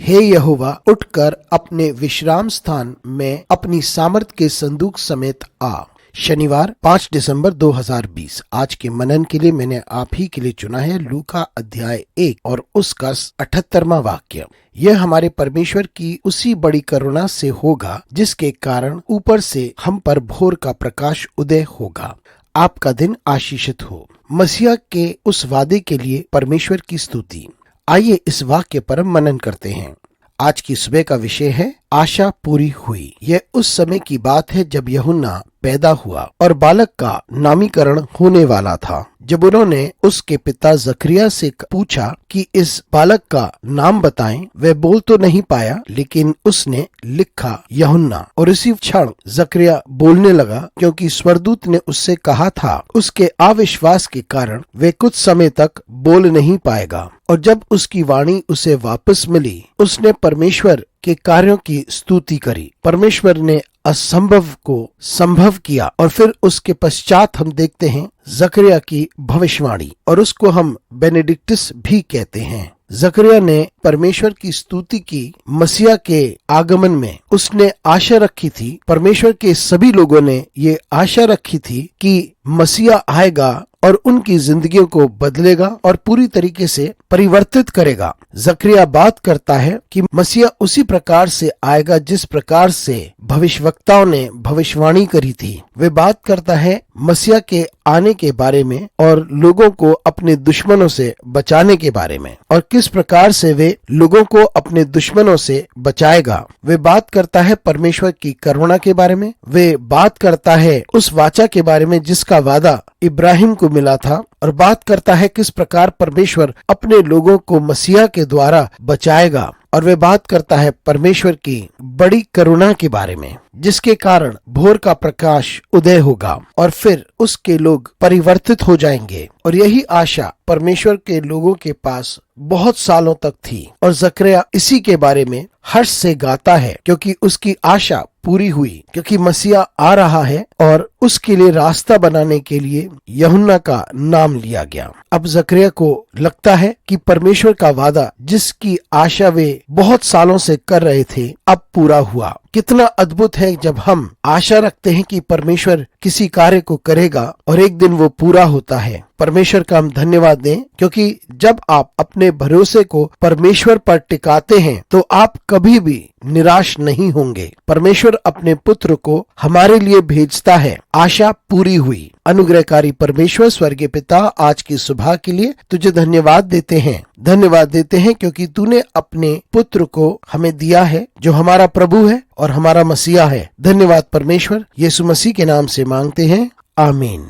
हे यहोवा, उठकर अपने विश्राम स्थान में अपनी सामर्थ के संदूक समेत आ। शनिवार 5 दिसंबर 2020। आज के मनन के लिए मैंने आप ही के लिए चुना है लूका अध्याय 1 और उसका 78वां वाक्य। यह हमारे परमेश्वर की उसी बड़ी करुणा से होगा जिसके कारण ऊपर से हम पर भोर का प्रकाश उदय होगा। आपका दिन आशीषित हो। मसीहा के उस वादे के लिए परमेश्वर की स्तुति। आइए इस वाक्य पर मनन करते हैं। आज की सुबह का विषय है आशा पूरी हुई। यह उस समय की बात है जब यूहन्ना पैदा हुआ और बालक का नामीकरण होने वाला था। जब उन्होंने उसके पिता जकरिया से पूछा कि इस बालक का नाम बताएं, वह बोल तो नहीं पाया, लेकिन उसने लिखा यूहन्ना। और इसी क्षण जकरिया बोलने लगा, क्योंकि स्वर्गदूत ने उससे कहा था उसके अविश्वास के कारण वह कुछ समय तक बोल नहीं पाएगा। और जब उसकी वाणी उसे वापस मिली, उसने परमेश्वर के कार्यों की स्तुति करी। परमेश्वर ने असंभव को संभव किया। और फिर उसके पश्चात हम देखते हैं जकरिया की भविष्यवाणी, और उसको हम बेनेडिक्टस भी कहते हैं। जकरिया ने परमेश्वर की स्तुति की मसीहा के आगमन में। उसने आशा रखी थी, परमेश्वर के सभी लोगों ने ये आशा रखी थी कि मसीहा आएगा और उनकी जिंदगियों को बदलेगा और पूरी तरीके से परिवर्तित करेगा। जकरिया बात करता है कि मसीहा उसी प्रकार से आएगा जिस प्रकार से भविष्यवक्ताओं ने भविष्यवाणी करी थी। वे बात करता है मसीहा के आने के बारे में और लोगों को अपने दुश्मनों से बचाने के बारे में, और किस प्रकार से वे लोगों को अपने दुश्मनों से बचाएगा। वे बात करता है परमेश्वर की करुणा के बारे में। वे बात करता है उस वाचा के बारे में जिसका वादा इब्राहिम को मिला था, और बात करता है किस प्रकार परमेश्वर अपने लोगों को मसीहा के द्वारा बचाएगा। और वे बात करता है परमेश्वर की बड़ी करुणा के बारे में, जिसके कारण भोर का प्रकाश उदय होगा और फिर उसके लोग परिवर्तित हो जाएंगे। और यही आशा परमेश्वर के लोगों के पास बहुत सालों तक थी, और जकरिया इसी के बारे में हर्ष से गाता है, क्योंकि उसकी आशा पूरी हुई, क्योंकि मसीहा आ रहा है और उसके लिए रास्ता बनाने के लिए यूहन्ना का नाम लिया गया। अब जकरिया को लगता है कि परमेश्वर का वादा जिसकी आशा वे बहुत सालों से कर रहे थे अब पूरा हुआ। कितना अद्भुत है जब हम आशा रखते हैं कि परमेश्वर किसी कार्य को करेगा और एक दिन वो पूरा होता है। परमेश्वर का हम धन्यवाद दें, क्योंकि जब आप अपने भरोसे को परमेश्वर पर टिकाते हैं तो आप कभी भी निराश नहीं होंगे। परमेश्वर अपने पुत्र को हमारे लिए भेजता है। आशा पूरी हुई। अनुग्रहकारी परमेश्वर स्वर्गीय पिता, आज की सुबह के लिए तुझे धन्यवाद देते हैं क्योंकि तूने अपने पुत्र को हमें दिया है, जो हमारा प्रभु है और हमारा मसीहा है। धन्यवाद परमेश्वर, यीशु मसीह के नाम से मांगते हैं, आमीन।